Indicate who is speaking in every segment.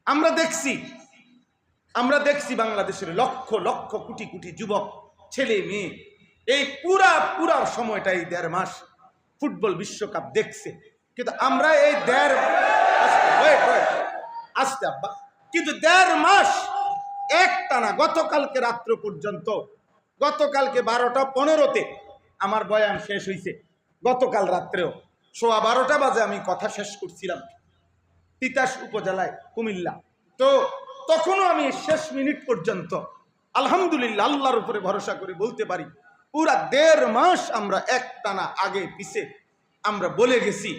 Speaker 1: আমরা দেখছি বাংলাদেশের লক্ষ লক্ষ কোটি কোটি যুবক ছেলে মেয়ে এই পুরা সময়টা এই 1.5 মাস ফুটবল বিশ্বকাপ দেখছে, কিন্তু আমরা এই আস্তে আব্বা কিন্তু 1.5 মাস একটানা গতকালকে রাত্র পর্যন্ত, গতকালকে 12টা 15-তে আমার বয়ান শেষ হয়েছে। গতকাল রাত্রেও 12:15 বাজে আমি কথা শেষ করছিলাম তিতাস উপজেলায় কুমিল্লা। তো তখনও আমি শেষ মিনিট পর্যন্ত আলহামদুলিল্লাহ আল্লাহর উপরে ভরসা করে বলতে পারি পুরা 1.5 মাস আমরা একটানা আগে পিছে আমরা বলে গেছি,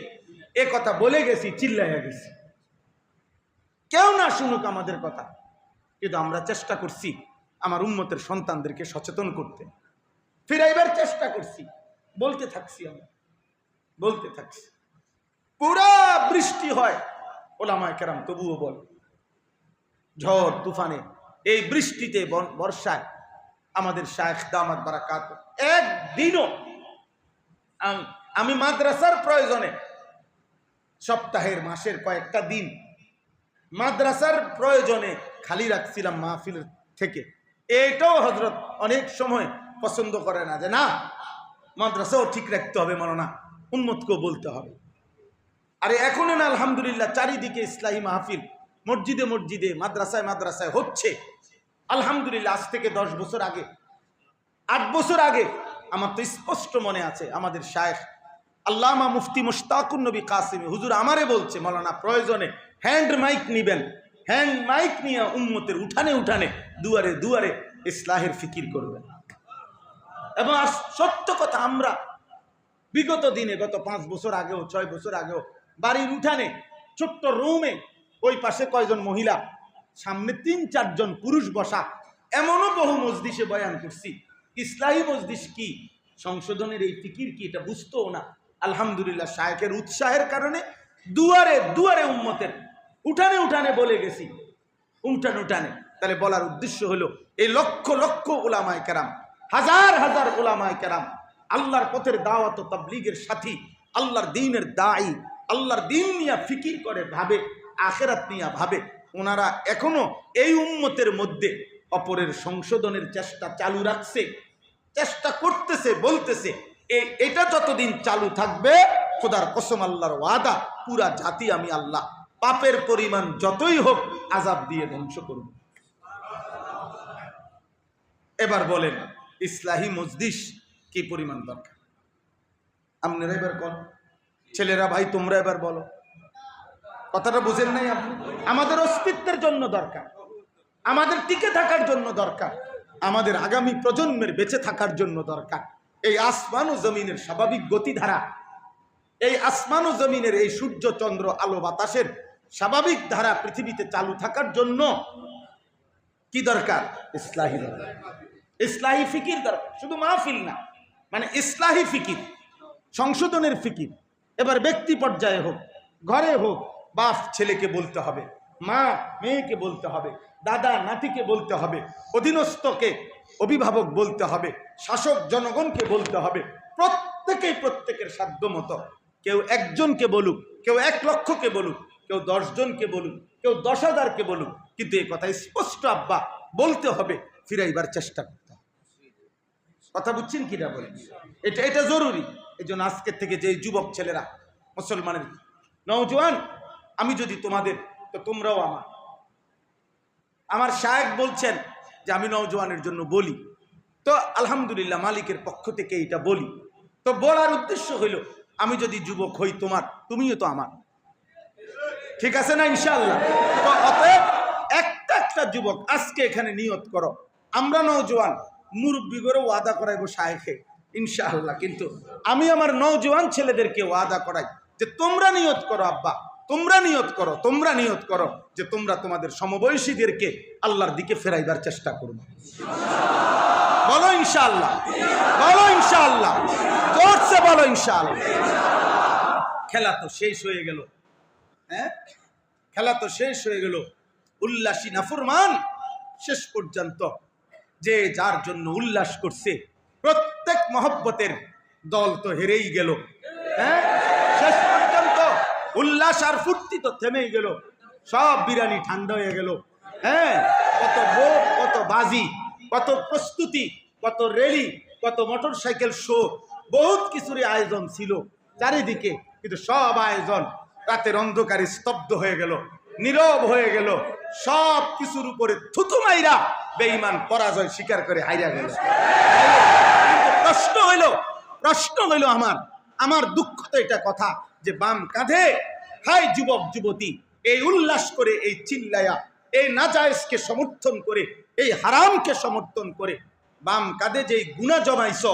Speaker 1: এ কথা বলে গেছি, চিল্লাইয়া গেছি, কেউ না শুনুক আমাদের কথা, কিন্তু আমরা চেষ্টা করছি আমার উম্মতের সন্তানদেরকে সচেতন করতে, ফিরাইবার চেষ্টা করছি, বলতে থাকছি, আমরা বলতে থাকছি। পুরা বৃষ্টি হয়, ওলামায়ে কেরাম তবুও বল, ঝড় তুফানে এই বৃষ্টিতে বর্ষায় আমাদের শায়েখ দামাত বারাকাত একদিনও আমি মাদ্রাসার প্রয়োজনে সপ্তাহের মাসের কয়েকটা দিন মাদ্রাসার প্রয়োজনে খালি রাখছিলাম মাহফিল থেকে। এটাও হযরত অনেক সময় পছন্দ করে না যে না মাদ্রাসাও ঠিক রাখতে হবে, মাওলানা উম্মতকেও বলতে হবে। আরে এখনো না আলহামদুলিল্লাহ চারিদিকে ইসলাহী মাহফিল মসজিদে মসজিদে মাদ্রাসায় মাদ্রাসায় হচ্ছে আলহামদুলিল্লাহ। আজ থেকে 10 বছর আগে 8 বছর আগে আমার তো স্পষ্ট মনে আছে আমাদের শায়েখ আল্লামা মুফতি মুশতাকুন নবী কাসিমি হুজুর আমারে বলছে মাওলানা প্রয়োজনে হ্যান্ড মাইক নিবেন, হ্যান্ড মাইক নিয়ে উম্মতের উঠানে উঠানে দুয়ারে দুয়ারে ইসলাহের ফিকির করবেন। এবং সত্য কথা, আমরা বিগত দিনে গত 5 বছর আগেও 6 বছর আগেও বাড়ির উঠানে ছোট্ট রুমে ওই পাশে কয়জন মহিলা সামনে 3-4 জন পুরুষ বসা, এমনও বহু মজলিসে বয়ান করছি। ইসলাহী মজলিস কি, সংশোধনের এই ফিকির কি, এটা বুঝতো না। আলহামদুলিল্লাহ শায়েখের উৎসাহের কারণে দুয়ারে দুয়ারে উম্মতের উঠানে উঠানে বলে গেছি, উঠানে উঠানে। তাহলে বলার উদ্দেশ্য হলো এই লক্ষ লক্ষ উলামায়ে কেরাম, হাজার হাজার উলামায়ে কেরাম আল্লাহর পথের দাওয়াত ও তাবলীগের সাথী, আল্লাহর দ্বীনের দায়ী, আল্লাহর দ্বীন নিয়ে ফিকির করে ভাবে, আখিরাত নিয়ে ভাবে, ওনারা এখনো এই উম্মতের মধ্যে অপরের সংশোধনের চেষ্টা চালু রাখছে, চেষ্টা করতেছে, বলতেছে এটা যতদিন চালু থাকবে খোদার কসম আল্লাহর ওয়াদা পুরা জাতি আমি আল্লাহ পাপের পরিমাণ যতই হোক আযাব দিয়ে ধ্বংস করব। এবার বলেন ইসলাহী মজলিস কি পরিমাণ দরকার? আপনারা এবার কোন ছেলেরা ভাই তোমরা এবার বলো, কথাটা বুঝেন নাই আপনি? আমাদের অস্তিত্বের জন্য দরকার, আমাদের টিকে থাকার জন্য দরকার, আমাদের আগামী প্রজন্মের বেঁচে থাকার জন্য দরকার। এই আসমান ও জমিনের স্বাভাবিক গতিধারা, এই আসমান ও জমিনের এই সূর্য চন্দ্র আলো বাতাসের স্বাভাবিক ধারা পৃথিবীতে চালু থাকার জন্য কি দরকার? ইসলাহী দরকার, ইসলাহী ফিকির দরকার। শুধু মাহফিল না, মানে ইসলাহী ফিকির, সংশোধনের ফিকির। এবার ব্যক্তি পর্যায়ে হোক, ঘরে হোক, বাপ ছেলেকে বলতে হবে, মা মেয়েকে বলতে হবে, দাদা নাতিকে বলতে হবে, অধীনস্থকে অভিভাবক বলতে হবে, শাসক জনগণকে বলতে হবে। প্রত্যেকেই প্রত্যেকের সাধ্য মতো, কেউ 1 জনকে বলুক, কেউ 1 লক্ষকে বলুক, কেউ 10 জনকে বলুক, কেউ 10,000কে বলুক, কিন্তু এই কথা স্পষ্ট আব্বা বলতে হবে, ফিরাইবার চেষ্টা করতে হবে। কথা বুঝছেন কিনা বলেন? এটা জরুরি। এই জন্য আজকের থেকে যে যুবক ছেলেরা মুসলমানের নওজোয়ান, আমি যদি তোমাদের, তো তোমরাও আমার শায়েখ বলছেন যে আমি নওজোয়ানের জন্য বলি, তো আলহামদুলিল্লাহ মালিকের পক্ষ থেকে এটা বলি। তো বলার উদ্দেশ্য হইল আমি যদি যুবক হই তোমার, তুমিও তো আমার, ঠিক আছে না ইনশাআল্লাহ? তো অতএব একটা যুবক আজকে এখানে নিয়ত করো, আমরা নওজোয়ান মুরব্বী করে ওয়াদা করাইবো শায়েখে ইনশাআল্লাহ, কিন্তু আমি আমার নওজোয়ান ছেলেদেরকে ওয়াদা করাই যে তোমরা নিয়ত করো আব্বা, তোমরা নিয়ত করো যে তোমরা তোমাদের সমবয়সীদেরকে আল্লাহর দিকে ফেরাইবার চেষ্টা করবে। বলো ইনশাআল্লাহ, বলো ইনশাআল্লাহ, জোরসে বলো ইনশাআল্লাহ। খেলা তো শেষ হয়ে গেল, হ্যাঁ খেলা তো শেষ হয়ে গেল। উল্লাসী নাফরমান শেষ পর্যন্ত যে যার জন্য উল্লাস করছে, প্রত্যেক মহব্বতের দল তো হেরেই গেল। হ্যাঁ শেষ পর্যন্ত উল্লাস আর ফুর্তি তো থেমেই গেল। সব বিরানি ঠান্ডা হয়ে গেল। হ্যাঁ, কত ভোট, কত বাজি, কত প্রস্তুতি, কত রেলি, কত মোটর সাইকেল শো, বহুত কিছুরই আয়োজন ছিল চারিদিকে, কিন্তু সব আয়োজন রাতের অন্ধকারে স্তব্ধ হয়ে গেল, নীরব হয়ে গেল। সব কিছুর উপরে থুতু মাইরা বেঈমান পরাজয় স্বীকার করে হাইরা গেল। কিন্তু প্রশ্ন হইল আমার দুঃখ তো এটা কথা যে বাম কাঁধে হাই যুবক যুবতী এই উল্লাস করে, এই চিল্লায়া, এই নাজায়েজকে সমর্থন করে, এই হারামকে সমর্থন করে বাম কাঁধে যেই গুনাহ জমাইছ,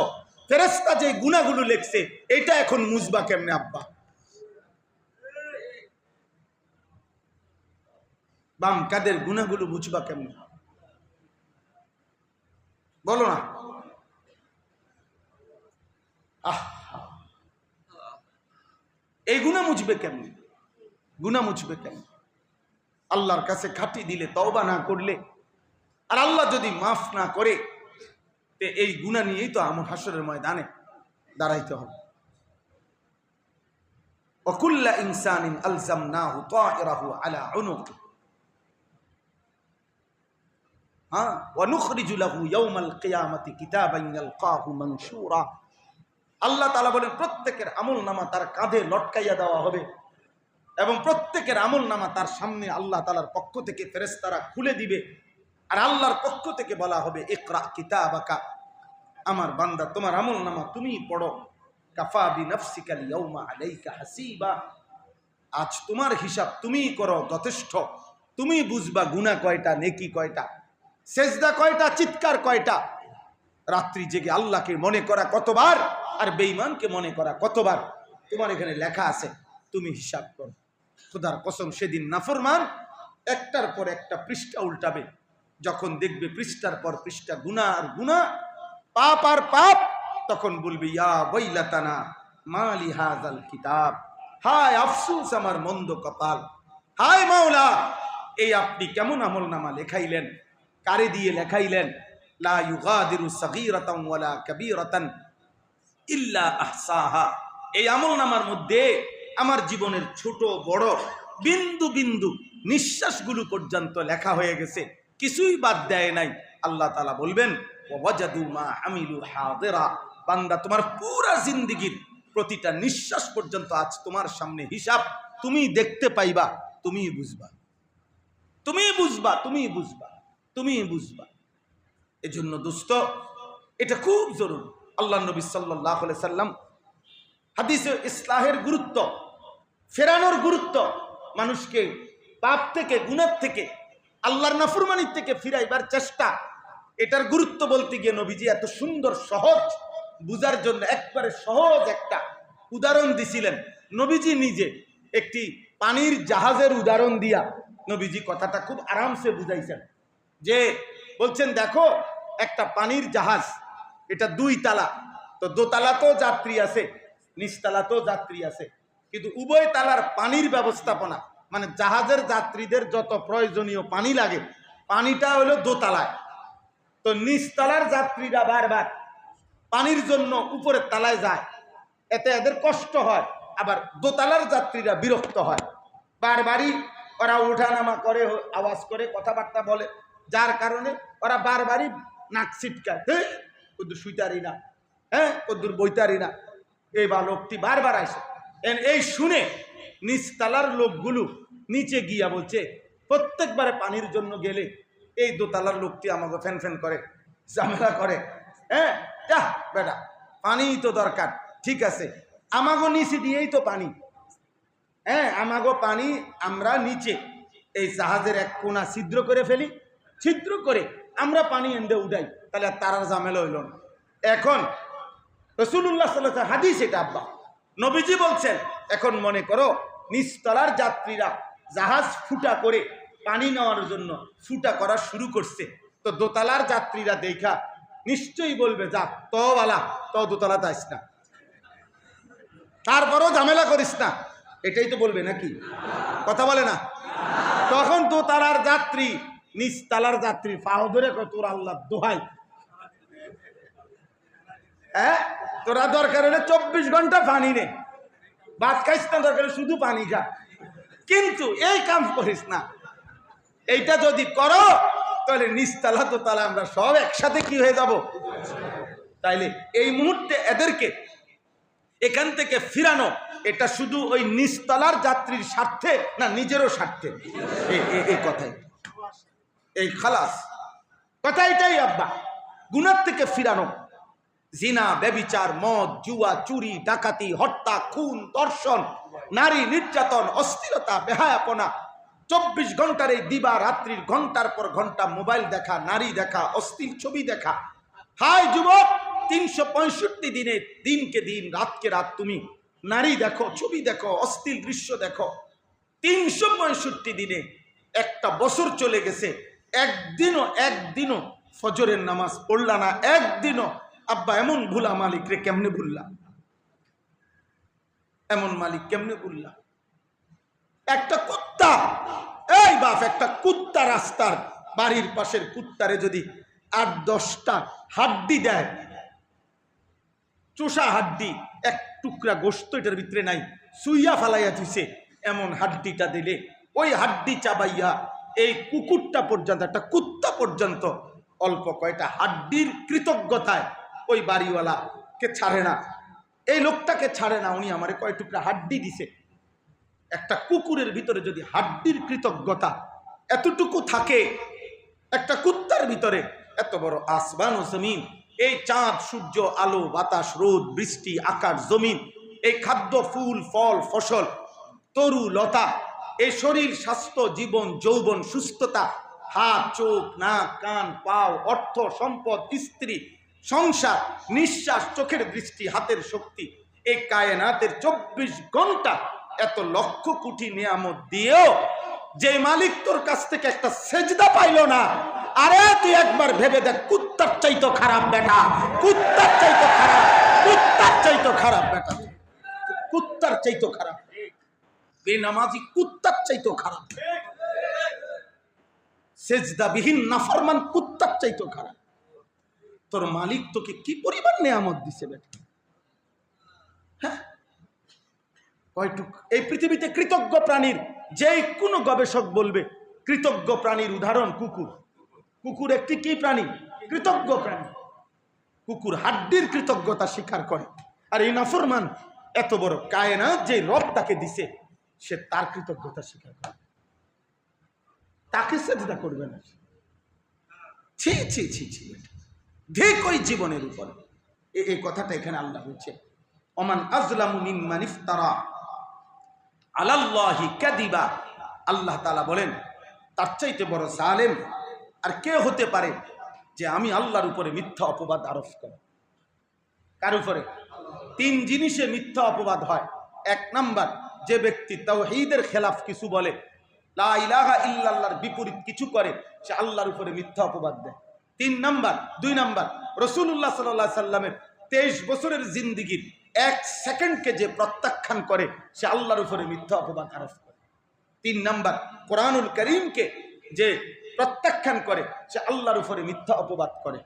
Speaker 1: ফেরেশতা যেই গুনাহগুলো লেখছে, এটা এখন মুজবা কেমনে আব্বা? বাম কাঁধের গুনাহগুলো মুছবা কেমনে? বলো না। এই গুনাহ মুছবে কেমনে? গুনাহ মুছবে কেমনে? আল্লাহর কাছে খাটি দিলে, তওবা না করলে, আর আল্লাহ যদি মাফ না করে, তে এই গুনাহ নিয়েই তো আমার হাসরের ময়দানে দাঁড়াইতে হবে। ওয়াকুল্লা ইনসানিন আলজামনাহু তায়রাহু আলা উনুকি, ওয়া নুখরিজু লাহু ইয়াওমাল কিয়ামাতি কিতাবান ইয়ালকাহু মানশুরা। আল্লাহ তাআলা বলেন প্রত্যেকের আমলনামা তার কাঁধে লটকাইয়া দেওয়া হবে এবং প্রত্যেকের আমলনামা তার সামনে আল্লাহ তাআলার পক্ষ থেকে ফেরেশতারা খুলে দিবে। আর আল্লাহর পক্ষ থেকে বলা হবে ইকরা কিতাবাকা, আমার বান্দা তোমার আমলনামা তুমি পড়ো। কাফা বিনাফসিকাল ইয়াউমা আলাইকা হাসিবা, আজ তোমার হিসাব তুমিই করো, যথেষ্ট। তুমি বুঝবা গুনাহ কয়টা, নেকি কয়টা, সেজদা কয়টা, চিৎকার কয়টা, রাত্রি জেগে আল্লাহকে মনে করা কতবার আর বেঈমানকে মনে করা কতবার, তোমার এখানে লেখা আছে। তুমি হিসাব করো। খোদার কসম, সেদিন নাফরমান একটার পর একটা পৃষ্ঠা উল্টাবে, যখন দেখবে পৃষ্ঠার পর পৃষ্ঠা গুনাহ আর গুনাহ, পাপ আর পাপ, তখন বলবে ইয়া ওয়াইলাতানা মা লি হাযাল কিতাব, হায় আফসোস আমার মন্দ কপাল, হায় মাওলা এই আপনি কেমন আমলনামা লেখাইলেন, কারে দিয়ে লেখাইলেন? লা ইউগাদিরু সাগীরাতান ওয়ালা কাবীরাতান ইল্লা আহসাহা, এই আমলনামার মধ্যে আমার জীবনের ছোট বড় বিন্দু বিন্দু নিঃশ্বাসগুলো পর্যন্ত লেখা হয়ে গেছে, কিছুই বাদ দেয় নাই। আল্লাহ তাআলা বলবেন ওয়াজাদু মা আমিলু হাদিরা, বান্দা তোমার পুরা জিন্দেগীর প্রতিটা নিঃশ্বাস পর্যন্ত আজ তোমার সামনে হিসাব তুমি দেখতে পাইবা, তুমি বুঝবা, তুমি বুঝবা, তুমি বুঝবা, তুমি বুঝবা। এজন্য দোস্ত, এটা খুব জরুরি। আল্লাহ নবী সাল্লাল্লাহু আলাইহি সাল্লাম হাদিসে ইসলাহের গুরুত্ব, ফেরানোর গুরুত্ব, মানুষকে পাপ থেকে, গুনাহ থেকে, আল্লাহর নাফরমানির থেকে ফিরাইবার চেষ্টা, এটার গুরুত্ব বলতে গিয়ে নবীজি এত সুন্দর সহজ বুঝার জন্য একবারে সহজ একটা উদাহরণ দিছিলেন। নবীজি নিজে একটি পানির জাহাজের উদাহরণ দিয়া নবীজি কথাটা খুব আরামসে বুঝাইছেন। যে বলছেন দেখো একটা পানির জাহাজ, এটা দুই তালা, তো দোতলাতেও যাত্রী আছে, নিচতলাতেও যাত্রী আছে, কিন্তু উভয় তালার পানির ব্যবস্থাপনা, মানে জাহাজের যাত্রীদের যত প্রয়োজনীয় পানি লাগে, পানিটা হলো দোতলায়, তো নিচতলার যাত্রীরা বারবার পানির জন্য উপরের তালায় যায়, এতে এদের কষ্ট হয়, আবার দোতলার যাত্রীরা বিরক্ত হয়, বারবারই ওরা ওঠানামা করে, আওয়াজ করে, কথাবার্তা বলে, যার কারণে ওরা বারবারই নাক ছিটকায়, হ্যাঁ কদ্দুর শুইতারি না, হ্যাঁ কদ্দুর বইতারি না, এই বা লোকটি বারবার আসে। এই শুনে নিচতলার লোকগুলো নিচে গিয়া বলছে, প্রত্যেকবারে পানির জন্য গেলে এই দোতলার লোকটি আমাকে ফ্যান ফ্যান করে, ঝামেলা করে, হ্যাঁ যা বেটা পানি তো দরকার, ঠিক আছে আমাগো নিচে দিয়েই তো পানি, হ্যাঁ আমাগো পানি আমরা নিচে এই জাহাজের এক কোনা ছিদ্র করে ফেলি, ছিদ্র করে আমরা পানি এনে উঠাই, তাহলে আর তারার ঝামেলা হইল না। এখন রাসূলুল্লাহ সাল্লাল্লাহু আলাইহি ওয়াসাল্লাম হাদিস এটা আব্বা নবীজি বলছেন, এখন মনে করো নিচতলার যাত্রীরা জাহাজ ফুটা করে পানি নেওয়ার জন্য ফুটা করা শুরু করছে, তো দোতলার যাত্রীরা দেখা নিশ্চয়ই বলবে যা তওয়ালা তো দোতলাতে আইস না, তারপরও ঝামেলা করিস না, এটাই তো বলবে নাকি? কথা বলে না? তখন দোতলার যাত্রী নিচতলার যাত্রী পাও ধরে তোর আল্লাহ দোহাই, হ্যাঁ তোরা দরকার হলে 24 ঘন্টা পানি নে, ভাত খাইস না, দরকার শুধু পানি খা, কিন্তু এই কাম করিস না। এইটা যদি করো তাহলে নিচতলা দোতলা আমরা সব একসাথে কি হয়ে যাব। তাইলে এই মুহূর্তে এদেরকে এখান থেকে ফিরানো, এটা শুধু ওই নিচতলার যাত্রীর স্বার্থে না নিজেরও স্বার্থে? এই কথাই, এই খালাস কথা এটাই আব্বা। গুনার থেকে ফিরানো, জিনা, ব্যভিচার, মদ, জুয়া, চুরি, ডাকাতি, হত্যা, খুন, ধর্ষণ, নারী নির্যাতন, অস্থিরতা, বেহায়াপনা, 24 ঘন্টার এই দিবা রাত্রির ঘন্টার পর ঘন্টা মোবাইল দেখা, নারী দেখা, অশ্লীল ছবি দেখা। হায় যুবক, 365 দিনে দিনকে দিন রাতকে রাত তুমি নারী দেখো, ছবি দেখো, অশ্লীল দৃশ্য দেখো। 365 দিনে একটা বছর চলে গেছে, একদিনও ফজরের নামাজ পড়লা না। একদিনও আব্বা এমন ভুলা মালিক রে কেমনে ভুললা, এমন মালিক কেমনে ভুললা? একটা কুত্তা, এই বাপ, একটা কুত্তা রাস্তার বাড়ির পাশের কুত্তারে যদি 8-10টা হাড্ডি দেয়, চোষা হাড্ডি, এক টুকরা গোস্ত এটার ভিতরে নাই, সুইয়া ফালাইয়া দিছে, এমন হাড্ডিটা দিলে ওই হাড্ডি চাবাইয়া এই কুকুরটা পর্যন্ত, একটা কুত্তা পর্যন্ত অল্প কয়টা হাড্ডির কৃতজ্ঞতায় ওই বাড়িওয়ালাকে ছাড়ে না, এই লোকটাকে ছাড়ে না। উনি আমারে কয় টুকরা হাড্ডি দিছে। একটা কুকুরের ভিতরে যদি হাড্ডির কৃতজ্ঞতা এতটুকু থাকে, একটা কুত্তার ভিতরে এত বড় আসমান ও জমিন, এই চাঁদ, সূর্য, আলো, বাতাস, রোদ, বৃষ্টি, আকাশ, জমিন, এই খাদ্য, ফুল, ফল, ফসল, তরু, লতা, এই শরীর, স্বাস্থ্য, জীবন, যৌবন, সুস্থতা, হাত, চোখ, নাক, কান, পাও, অর্থ, সম্পদ, স্ত্রী, সংসার, নিঃশ্বাস, চোখের দৃষ্টি, হাতের শক্তি, এই কায়নাতের 24 ঘন্টা এত লক্ষ কোটি নিয়ামত দিয়েও যে মালিক তোর কাছ থেকে একটা সেজদা পাইল না, আরে তুই একবার ভেবে দেখ, কুত্তার চাইতো খারাপ বেটা, কুত্তার চাইতো খারাপ, কুত্তার চাইতো খারাপ বেটা, কুত্তার চাইতো খারাপ, বেনামাজি কুত্তার চাইতো খারাপ, সেজদাবিহীন নাফরমান কুত্তার চাইতো খারাপ। তোর মালিক তোকে কি পরিমাণ নিয়ামত দিছে বেটা, হ্যাঁ? এই পৃথিবীতে কৃতজ্ঞ প্রাণীর যে কোনো গবেষক বলবে কৃতজ্ঞ প্রাণীর উদাহরণ কুকুর। কুকুর একটি কি প্রাণী? কৃতজ্ঞ প্রাণী। কুকুর হাড্ডির কৃতজ্ঞতা স্বীকার করে, আর এই নাফরমান এত বড় কায়নাত যে রব তাকে দিছে, সে তার কৃতজ্ঞতা স্বীকার করে, তাকে সেজদা করবে না। ছি ছি ছি ছি, ঠিক ওই জীবনের উপর এই কথাটা এখানে আল্লাহ বলছে, ওমান আযলামু মিম্মান ইফতারা আলাল্লাহি কাযিবা। আল্লাহ তাআলা বলেন, তার চাইতে বড় জালেম আর কে হতে পারে যে আমি আল্লাহর উপরে মিথ্যা অপবাদ আরোপ করে। কার উপরে? 3 জিনিসে মিথ্যা অপবাদ হয়। 1 নাম্বার, যে ব্যক্তি তাওহীদের খেলাফ কিছু বলে, লা ইলাহা ইল্লাল্লাহর বিপরীত কিছু করে, সে আল্লাহর উপরে মিথ্যা অপবাদ দেয়। 2 নাম্বার, রাসূলুল্লাহ সাল্লাল্লাহু আলাইহি সাল্লামের 23 বছরের জিন্দেগীর 1 সেকেন্ডকে যে প্রত্যাখ্যান করে, সে আল্লাহর উপরে মিথ্যা অপবাদ আরোপ করে। 3 নাম্বার, কোরআনুল কারীমকে যে প্রত্যাখ্যান করে, সে আল্লাহর উপরে মিথ্যা অপবাদ করে।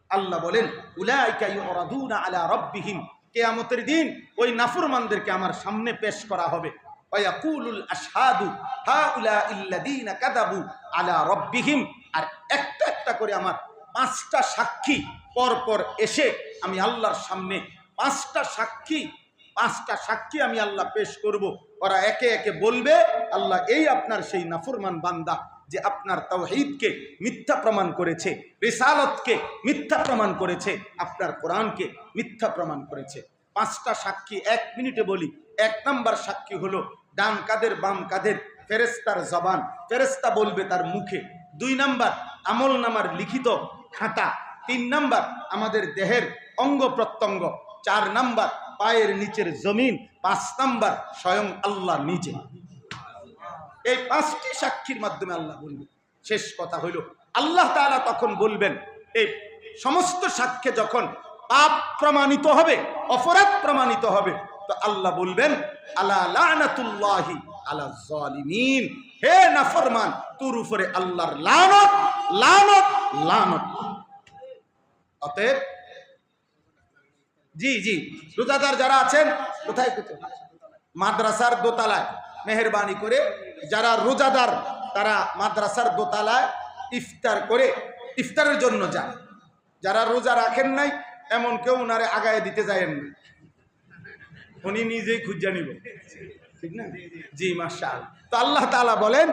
Speaker 1: আল্লাহ বলেন, উলাইকা ইউরাদুনা আলা রাব্বিহিম, কিয়ামতের দিন ওই নাফরমানদেরকে আমার সামনে পেশ করা হবে। ওয়ায়াকুলুল আশহাদু হাউলাইল্লাযীনা কাযাবু আলা রাব্বিহিম, আর একটা একটা করে আমার 5টা সাক্ষী পরপর এসে আমি আল্লাহর সামনে 5টা সাক্ষী আমি আল্লাহ পেশ করব। ওরা একে একে বলবে, আল্লাহ এই আপনার সেই নাফরমান বান্দা যে আপনার তাওহীদকে মিথ্যা প্রমাণ করেছে, রিসালাতকে মিথ্যা প্রমাণ করেছে, আপনার কোরআনকে মিথ্যা প্রমাণ করেছে। 5টা সাক্ষী 1 মিনিটে বলি। 1 নাম্বার সাক্ষী হলো ডান কাদের বাম কাদের ফেরেশতার জবান, ফেরেশতা বলবে তার মুখে। 2 নাম্বার, আমল নামার লিখিত খাতা। 3 নাম্বার, আমাদের দেহের অঙ্গ প্রত্যঙ্গ। 4 নাম্বার, পায়ের নিচের জমিন। 5 নাম্বার, স্বয়ং আল্লাহ নিজে। এই 5টি সাক্ষীর মাধ্যমে আল্লাহ বলবে। শেষ কথা হইল, আল্লাহ তাআলা তখন বলবেন, এই সমস্ত সাক্ষ্যে যখন পাপ প্রমাণিত হবে, অপরাধ প্রমাণিত হবে, তো আল্লাহ বলবেন, আলা লানাতুল্লাহি আলা যালিমিন, হে নাফরমান, তোর উপরে আল্লাহর লানত, লানত, লানত। অতএব জি রোজাদার যারা আছেন, কোথায় মাদ্রাসার দোতলায় মেহেরবানি করে যারা রোজাদার তারা মাদ্রাসার দোতলায় ইফতার করে ইফতারের জন্য যান। যারা রোজা রাখেন নাই এমন কেউ উনারে আগায় দিতে যায়েন না, উনি নিজেই খুঁজে নিব, ঠিক না? জি মাশাআল্লাহ। তো আল্লাহ তাআলা বলেন,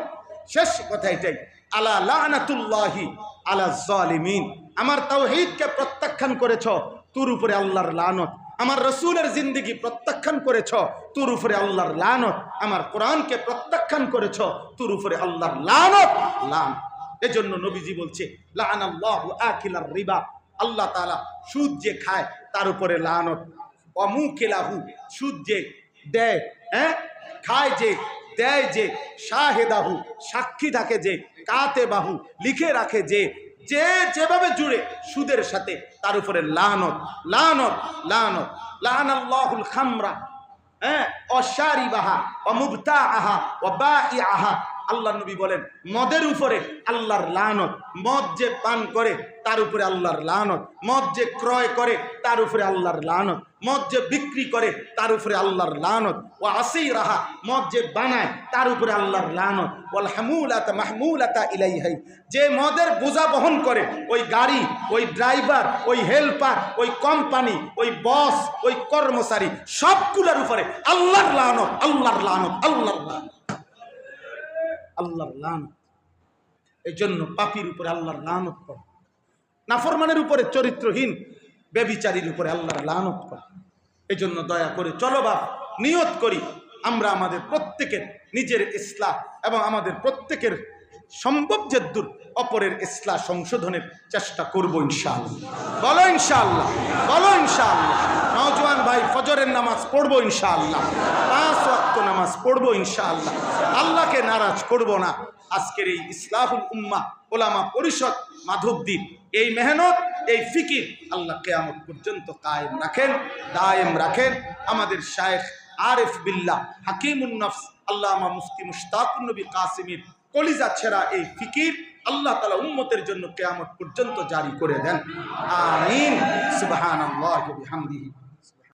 Speaker 1: শেষ কথা এটাই, আলা লানাতুল্লাহি আলা যালিমিন। আমার তাওহীদকে প্রত্যাখ্যান করেছ, তোর উপরে আল্লাহর লানত। আমার রসুলের জিন্দেগি প্রত্যাখ্যান করেছ, তোর উপরে আল্লাহর লানত। আমার কোরআনকে প্রত্যাখ্যান করেছ, তোর উপরে আল্লাহর লানত। লান এজন্য নবীজি বলছে, লানাল্লাহু আকিলার রিবা, আল্লাহ তাআলা সুদ যে খায় তার উপরে লানত। অমুকিলাহু, সুদ যে দেয়, খায় যে, দেয় যে, শাহেদাহু, সাক্ষী থাকে যে, কাতেবাহু, লিখে রাখে যে, যে যেভাবে জুড়ে সুদের সাথে তার উপরে লানত, লানত, লানত। লানাল্লাহুল খামরা, অশারিবাহা, অমুবতাআহা, ওয়াবাইআহা। আল্লাহ নবী বলেন, মদের উপরে আল্লাহর লানত। মদ যে পান করে তার উপরে আল্লাহর লানত। মদ যে ক্রয় করে তার উপরে আল্লাহর লানত। মদ যে বিক্রি করে তার উপরে আল্লাহর লানত। ও আসীরাহা, মদ যে বানায় তার উপরে আল্লাহর লানত। ওয়াল হামুলাতা মাহমুলাতা ইলাইহি, যে মদের বোঝা বহন করে, ওই গাড়ি, ওই ড্রাইভার, ওই হেল্পার, ওই কোম্পানি, ওই বস, ওই কর্মচারী, সবগুলোর উপরে আল্লাহর লানত, আল্লাহর লানত, আল্লাহর লানত, আল্লাহর লানত। এই জন্য পাপীর উপরে আল্লাহর লানত করে, নাফরমানের উপরে, চরিত্রহীন ব্যভিচারীর উপরে আল্লাহর লানত করে। এই জন্য দয়া করে চলো বাপ, নিয়ত করি আমরা আমাদের প্রত্যেকের নিজের ইসলাহ এবং আমাদের প্রত্যেকের সম্ভব যেদ্দুর অপরের ইসলাহ সংশোধনের চেষ্টা করব ইনশাআল্লাহ। বলো ইনশাআল্লাহ, বলো ইনশাআল্লাহ। নওজোয়ান ভাই, ফজরের নামাজ পড়বো ইনশাআল্লাহ, 5 ওয়াক্ত নামাজ পড়বো ইনশাআল্লাহ। আল্লাহকে নারাজ করব না। আজকের এই ইসলাহুল উম্মাহ ওলামা পরিষদ মাধবদীর এই মেহনত, এই ফিকির আল্লাহ কিয়ামত পর্যন্ত কায়েম রাখেন, দায়েম রাখেন। আমাদের শায়েখ আরিফ বিল্লাহ হাকিমুন নফস আল্লামা মুফতি মুশতাকুন নবী কাসিমির কলিজা ছেঁড়া এই ফিকির আল্লাহ তাআলা উম্মতের জন্য কিয়ামত পর্যন্ত জারি করে দেন। আমিন। সুবহানাল্লাহি ওয়া বিহামদিহি।